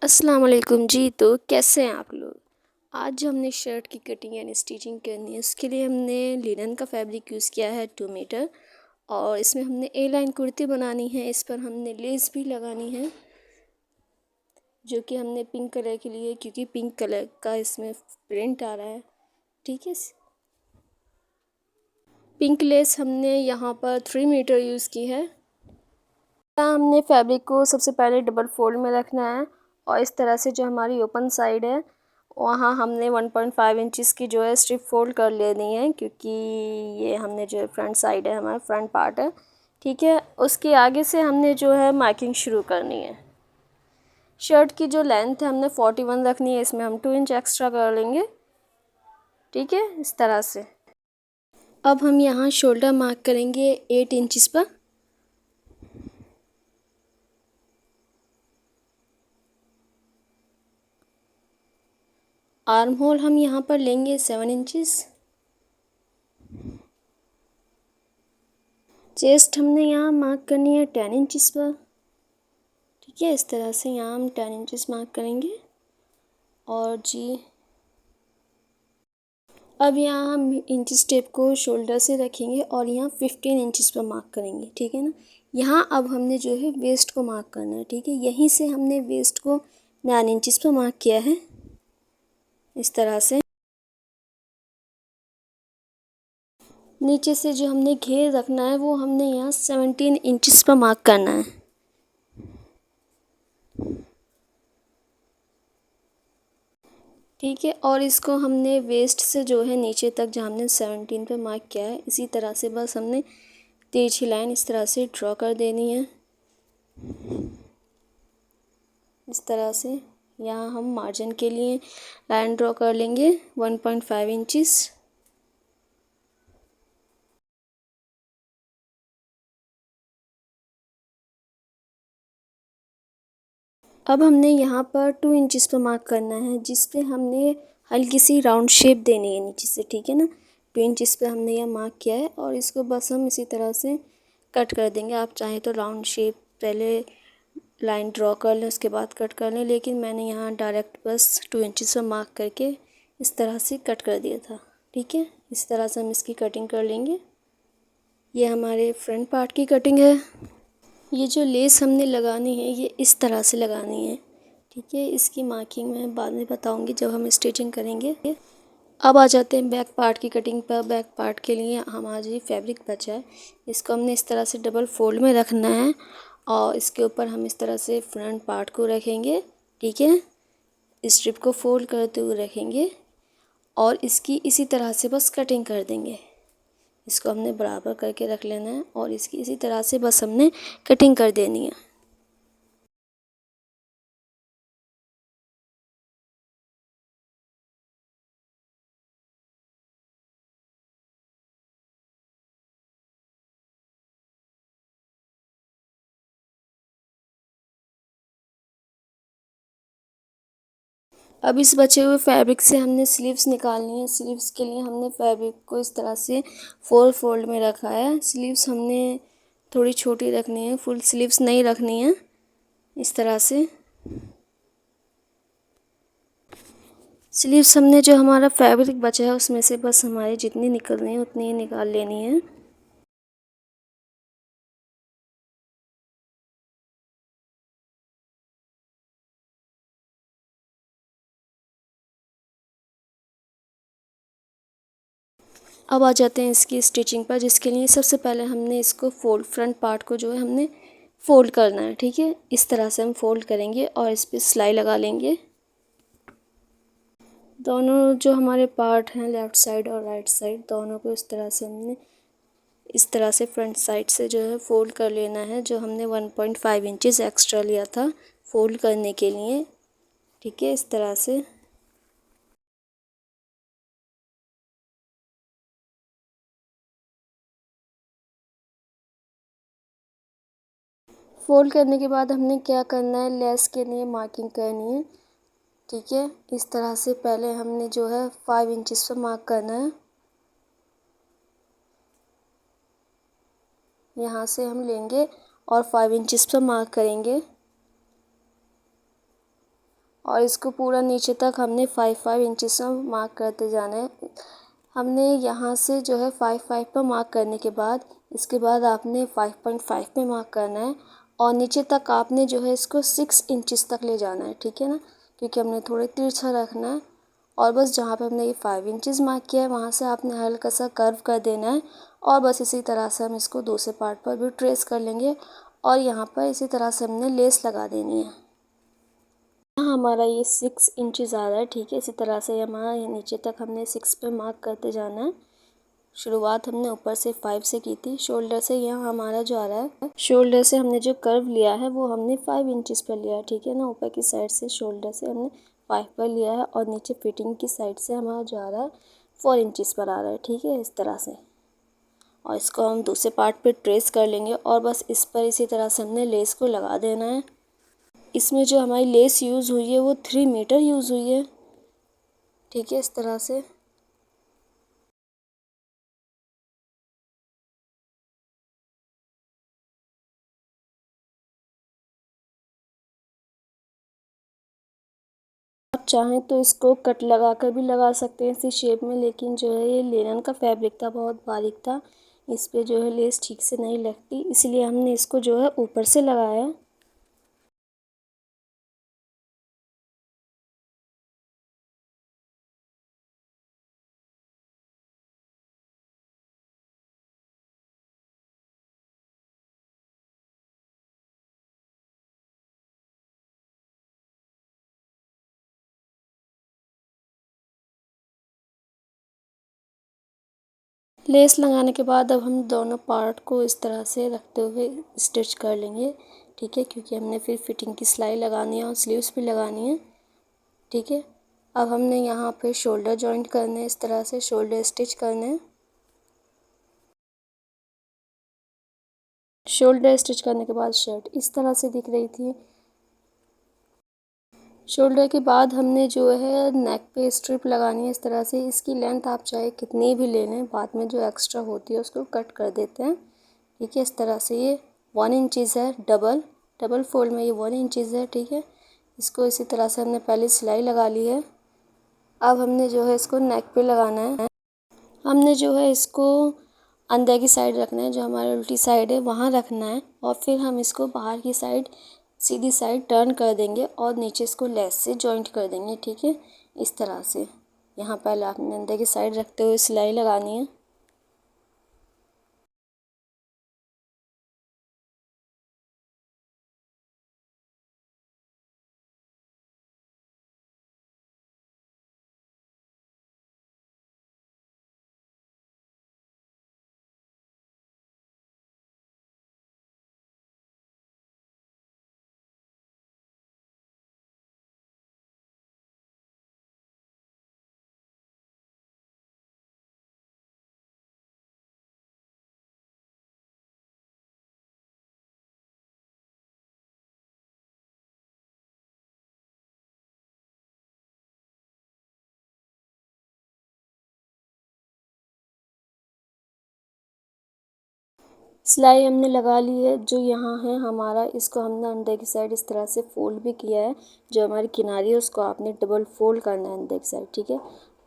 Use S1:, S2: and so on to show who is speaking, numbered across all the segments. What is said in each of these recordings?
S1: अस्सलाम वालेकुम जी। तो कैसे हैं आप लोग। आज हमने शर्ट की कटिंग यानी स्टिचिंग करनी है। उसके लिए हमने लिनन का फैब्रिक यूज़ किया है 2 मीटर। और इसमें हमने ए लाइन कुर्ती बनानी है। इस पर हमने लेस भी लगानी है, जो कि हमने पिंक कलर के लिए, क्योंकि पिंक कलर का इसमें प्रिंट आ रहा है। ठीक है, पिंक लेस हमने यहाँ पर 3 मीटर यूज़ की है। हमने फैब्रिक को सबसे पहले डबल फोल्ड में रखना है और इस तरह से जो हमारी ओपन साइड है वहाँ हमने 1.5 इंचज़ की जो है स्ट्रिप फोल्ड कर लेनी है, क्योंकि ये हमने जो फ्रंट साइड है, हमारा फ्रंट पार्ट है। ठीक है, उसके आगे से हमने जो है मार्किंग शुरू करनी है। शर्ट की जो लेंथ है हमने 41 रखनी है, इसमें हम 2 इंच एक्स्ट्रा कर लेंगे। ठीक है, इस तरह से। अब हम यहाँ शोल्डर मार्क करेंगे 8 इंचज़ पर। आर्म होल हम यहाँ पर लेंगे 7 इंचज़। चेस्ट हमने यहाँ मार्क करनी है 10 इंचज़ पर। ठीक है, इस तरह से यहाँ हम 10 इंचज़ मार्क करेंगे। और जी अब यहाँ हम इंच टेप को शोल्डर से रखेंगे और यहाँ 15 इंचज़ पर मार्क करेंगे। ठीक है ना। यहाँ अब हमने जो है वेस्ट को मार्क करना है। ठीक है, यहीं से हमने वेस्ट को 9 इंचज़ पर मार्क किया है, इस तरह से। नीचे से जो हमने घेर रखना है वो हमने यहाँ 17 इंचज़ पर मार्क करना है। ठीक है, और इसको हमने वेस्ट से जो है नीचे तक जहाँ हमने 17 पे मार्क किया है, इसी तरह से बस हमने तिरछी लाइन इस तरह से ड्रॉ कर देनी है। इस तरह से यहाँ हम मार्जिन के लिए लाइन ड्रॉ कर लेंगे 1.5 इंचज़। अब हमने यहाँ पर 2 इंचज़ पर मार्क करना है, जिस पे हमने हल्की सी राउंड शेप देनी है नीचे से। ठीक है ना, 2 इंचज़ पे हमने यह मार्क किया है और इसको बस हम इसी तरह से कट कर देंगे। आप चाहें तो राउंड शेप पहले लाइन ड्रॉ कर लें, उसके बाद कट कर लें, लेकिन मैंने यहाँ डायरेक्ट बस 2 इंचज़ पर मार्क करके इस तरह से कट कर दिया था। ठीक है, इस तरह से हम इसकी कटिंग कर लेंगे। ये हमारे फ्रंट पार्ट की कटिंग है। ये जो लेस हमने लगानी है ये इस तरह से लगानी है। ठीक है, इसकी मार्किंग मैं बाद में बताऊंगी जब हम स्टिचिंग करेंगे। अब आ जाते हैं बैक पार्ट की कटिंग पर। बैक पार्ट के लिए हमारा जो फैब्रिक बचा है इसको हमने इस तरह से डबल फोल्ड में रखना है और इसके ऊपर हम इस तरह से फ्रंट पार्ट को रखेंगे। ठीक है, स्ट्रिप को फोल्ड करते हुए रखेंगे और इसकी इसी तरह से बस कटिंग कर देंगे। इसको हमने बराबर करके रख लेना है और इसकी इसी तरह से बस हमने कटिंग कर देनी है। अब इस बचे हुए फैब्रिक से हमने स्लीव्स निकालनी है। स्लीव्स के लिए हमने फैब्रिक को इस तरह से 4 फोल्ड में रखा है। स्लीव्स हमने थोड़ी छोटी रखनी है, फुल स्लीव्स नहीं रखनी है। इस तरह से स्लीव्स हमने जो हमारा फैब्रिक बचा है उसमें से बस हमारी जितनी निकलनी है उतनी ही निकाल लेनी है। अब आ जाते हैं इसकी स्टिचिंग पर, जिसके लिए सबसे पहले हमने इसको फोल्ड, फ्रंट पार्ट को जो है हमने फोल्ड करना है। ठीक है, इस तरह से हम फोल्ड करेंगे और इस पर सिलाई लगा लेंगे। दोनों जो हमारे पार्ट हैं, लेफ़्ट साइड और राइट साइड, दोनों को इस तरह से हमने इस तरह से फ्रंट साइड से जो है फोल्ड कर लेना है, जो हमने 1.5 इंचज़ एक्स्ट्रा लिया था फोल्ड करने के लिए। ठीक है, इस तरह से फोल्ड करने के बाद हमने क्या करना है, लेस के लिए मार्किंग करनी है। ठीक है, इस तरह से पहले हमने जो है 5 इंचज़ पर मार्क करना है। यहाँ से हम लेंगे और 5 इंचज़ पर मार्क करेंगे। और इसको पूरा नीचे तक हमने 5-5 इंचेस में मार्क करते जाना है। हमने यहाँ से जो है 5-5 पर मार्क करने के बाद इसके बाद आपने 5.5 पे मार्क करना है और नीचे तक आपने जो है इसको 6 इंचेस तक ले जाना है, ठीक है ना, क्योंकि हमने थोड़े तिरछा रखना है। और बस जहाँ पे हमने ये 5 इंचेस मार्क किया है वहाँ से आपने हल्का सा कर्व कर देना है और बस इसी तरह से हम इसको दूसरे पार्ट पर भी ट्रेस कर लेंगे और यहाँ पर इसी तरह से हमने लेस लगा देनी है। यहाँ हमारा ये 6 इंचेस आ रहा है, ठीक है। इसी तरह से हमारा ये नीचे तक हमने 6 पे मार्क करते जाना है। शुरुआत हमने ऊपर से 5 से की थी। शोल्डर से यहाँ हमारा जो आ रहा है, शोल्डर से हमने जो कर्व लिया है वो हमने 5 इंचेस पर लिया है, ठीक है ना। ऊपर की साइड से शोल्डर से हमने 5 पर लिया है और नीचे फिटिंग की साइड से हमारा जो आ रहा है 4 इंचेस पर आ रहा है, ठीक है, इस तरह से। और इसको हम दूसरे पार्ट पे ट्रेस कर लेंगे और बस इस पर इसी तरह से हमने लेस को लगा देना है। इसमें जो हमारी लेस यूज़ हुई है वो 3 मीटर यूज़ हुई है, ठीक है, इस तरह से। आप चाहें तो इसको कट लगा कर भी लगा सकते हैं इसी शेप में, लेकिन जो है ये लिनन का फैब्रिक था, बहुत बारीक था, इस पे जो है लेस ठीक से नहीं लगती, इसलिए हमने इसको जो है ऊपर से लगाया। लेस लगाने के बाद अब हम दोनों पार्ट को इस तरह से रखते हुए स्टिच कर लेंगे, ठीक है, क्योंकि हमने फिर फिटिंग की सिलाई लगानी है और स्लीव्स भी लगानी है, ठीक है। अब हमने यहाँ पे शोल्डर जॉइंट करने हैं, इस तरह से शोल्डर स्टिच करने हैं। शोल्डर स्टिच करने के बाद शर्ट इस तरह से दिख रही थी। शोल्डर के बाद हमने जो है नेक पे स्ट्रिप लगानी है इस तरह से। इसकी लेंथ आप चाहे कितनी भी ले लें, बाद में जो एक्स्ट्रा होती है उसको कट कर देते हैं, ठीक है, इस तरह से। ये 1 इंचेस है, डबल डबल फोल्ड में ये 1 इंचेस है, ठीक है। इसको इसी तरह से हमने पहले सिलाई लगा ली है। अब हमने जो है इसको नेक पे लगाना है। हमने जो है इसको अंदर की साइड रखना है, जो हमारी उल्टी साइड है वहाँ रखना है और फिर हम इसको बाहर की साइड सीधी साइड टर्न कर देंगे और नीचे इसको लेस से जॉइंट कर देंगे, ठीक है, इस तरह से। यहाँ पहले आपने अंदर की साइड रखते हुए सिलाई लगानी है। सिलाई हमने लगा ली है। जो यहाँ है हमारा, इसको हमने अंदर की साइड इस तरह से फोल्ड भी किया है। जो हमारी किनारी है उसको आपने डबल फोल्ड करना है अंदर की साइड, ठीक है।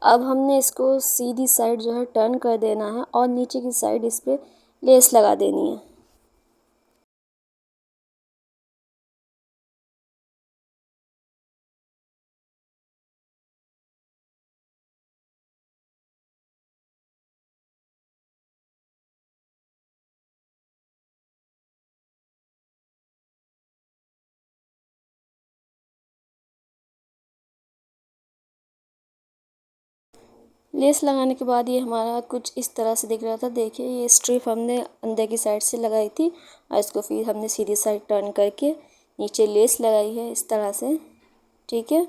S1: अब हमने इसको सीधी साइड जो है टर्न कर देना है और नीचे की साइड इस पर लेस लगा देनी है। लेस लगाने के बाद ये हमारा कुछ इस तरह से दिख रहा था। देखिए ये स्ट्रिप हमने अंदर की साइड से लगाई थी और इसको फिर हमने सीधी साइड टर्न करके नीचे लेस लगाई है इस तरह से, ठीक है।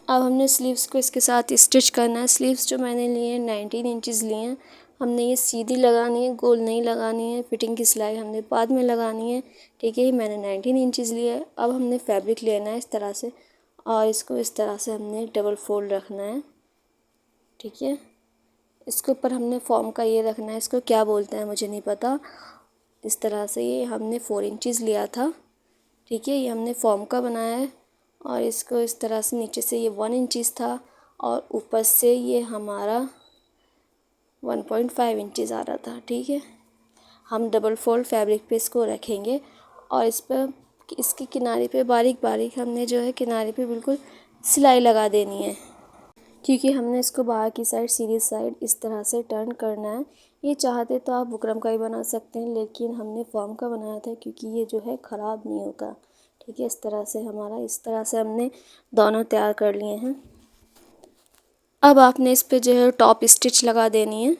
S1: अब हमने स्लीव्स को इसके साथ स्टिच करना है। स्लीव्स जो मैंने लिए हैं 19 इंचेस लिए हैं। हमने ये सीधी लगानी है, गोल नहीं लगानी है। फिटिंग की सिलाई हमने बाद में लगानी है, ठीक है। मैंने 19 इंचेस लिए है। अब हमने फैब्रिक लेना है इस तरह से और इसको इस तरह से हमने डबल फोल्ड रखना है, ठीक है। इसके ऊपर हमने फॉर्म का ये रखना है, इसको क्या बोलते हैं मुझे नहीं पता। इस तरह से ये हमने 4 इंचेस लिया था, ठीक है। ये हमने फॉर्म का बनाया है और इसको इस तरह से नीचे से ये 1 इंचज़ था और ऊपर से ये हमारा 1.5 इंचज़ आ रहा था। ठीक है, हम डबल फोल्ड फैब्रिक पे इसको रखेंगे और इस पर इसके किनारे पे बारीक बारीक हमने जो है किनारे पे बिल्कुल सिलाई लगा देनी है, क्योंकि हमने इसको बाहर की साइड सीधी साइड इस तरह से टर्न करना है। ये चाहते तो आप बुकरम का ही बना सकते हैं, लेकिन हमने फॉर्म का बनाया था क्योंकि ये जो है ख़राब नहीं होगा। ठीक है, इस तरह से इस तरह से हमने दोनों तैयार कर लिए हैं। अब आपने इस पे जो है टॉप स्टिच लगा देनी है।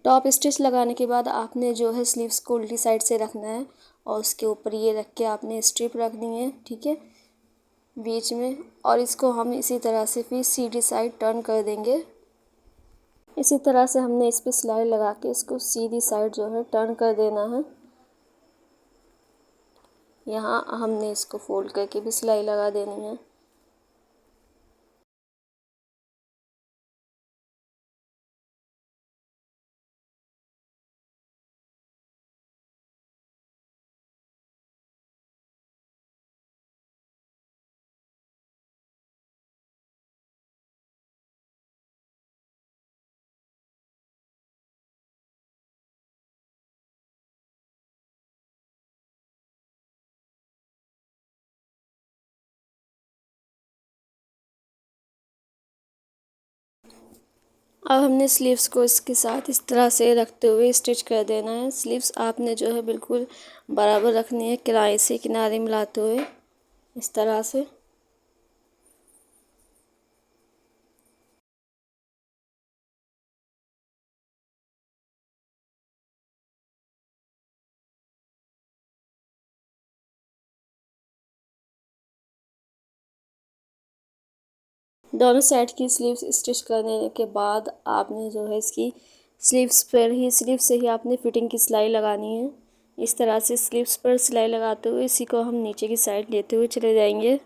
S1: टॉप स्टिच लगाने के बाद आपने जो है स्लीव्स को उल्टी साइड से रखना है और उसके ऊपर ये रख के आपने स्ट्रिप रखनी है। ठीक है, बीच में, और इसको हम इसी तरह से फिर सीधी साइड टर्न कर देंगे। इसी तरह से हमने इस पे सिलाई लगा के इसको सीधी साइड जो है टर्न कर देना है। यहाँ हमने इसको फोल्ड करके भी सिलाई लगा देनी है। अब हमने स्लीव्स को इसके साथ इस तरह से रखते हुए स्टिच कर देना है। स्लीव्स आपने जो है बिल्कुल बराबर रखनी है, किनारे से किनारे मिलाते हुए इस तरह से। दोनों साइड की स्लीव्स स्टिच करने के बाद आपने जो है इसकी स्लीव्स से ही आपने फिटिंग की सिलाई लगानी है। इस तरह से स्लीव्स पर सिलाई लगाते हुए इसी को हम नीचे की साइड लेते हुए चले जाएंगे।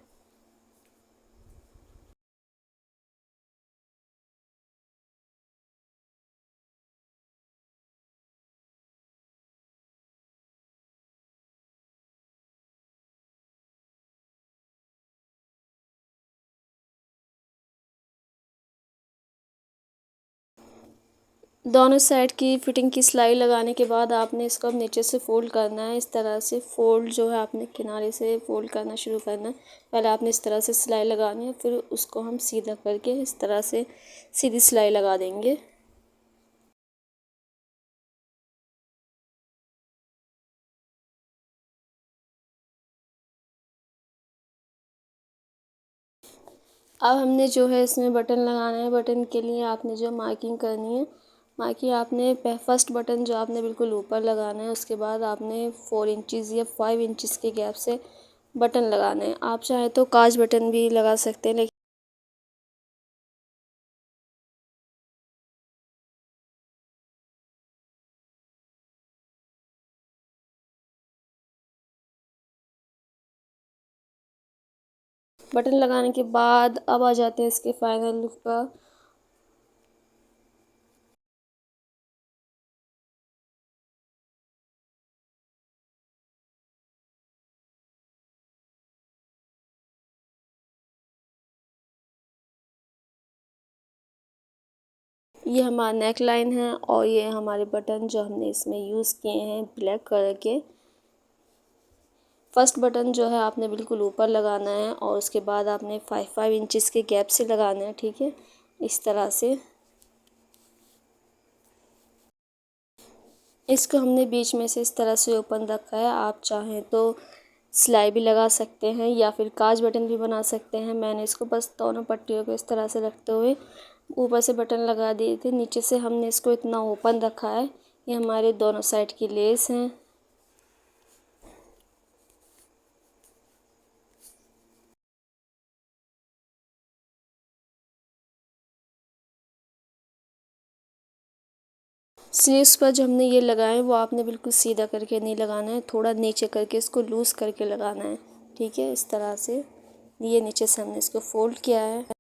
S1: दोनों साइड की फिटिंग की सिलाई लगाने के बाद आपने इसको अब नीचे से फोल्ड करना है। इस तरह से फोल्ड जो है आपने किनारे से फोल्ड करना शुरू करना है। पहले आपने इस तरह से सिलाई लगानी है, फिर उसको हम सीधा करके इस तरह से सीधी सिलाई लगा देंगे। अब हमने जो है इसमें बटन लगाना है। बटन के लिए आपने जो मार्किंग करनी है, मार्किंग आपने फर्स्ट बटन जो आपने बिल्कुल ऊपर लगाना है, उसके बाद आपने 4 इंचज़ या 5 इंचज़ के गैप से बटन लगाना है। आप चाहे तो काज बटन भी लगा सकते हैं, लेकिन बटन लगाने के बाद अब आ जाते हैं इसके फाइनल लुक पर। ये हमारा नेक लाइन है और ये हमारे बटन जो हमने इसमें यूज़ किए हैं ब्लैक कलर के। फर्स्ट बटन जो है आपने बिल्कुल ऊपर लगाना है और उसके बाद आपने 5 इंचज़ के गैप से लगाना है। ठीक है, इस तरह से इसको हमने बीच में से इस तरह से ओपन रखा है। आप चाहें तो सिलाई भी लगा सकते हैं या फिर काज बटन भी बना सकते हैं। मैंने इसको बस दोनों पट्टियों को इस तरह से रखते हुए ऊपर से बटन लगा दिए थे। नीचे से हमने इसको इतना ओपन रखा है। ये हमारे दोनों साइड की लेस हैं। स्लीव्स पर जो हमने ये लगाए वो आपने बिल्कुल सीधा करके नहीं लगाना है, थोड़ा नीचे करके इसको लूज़ करके लगाना है। ठीक है, इस तरह से ये नीचे से हमने इसको फोल्ड किया है।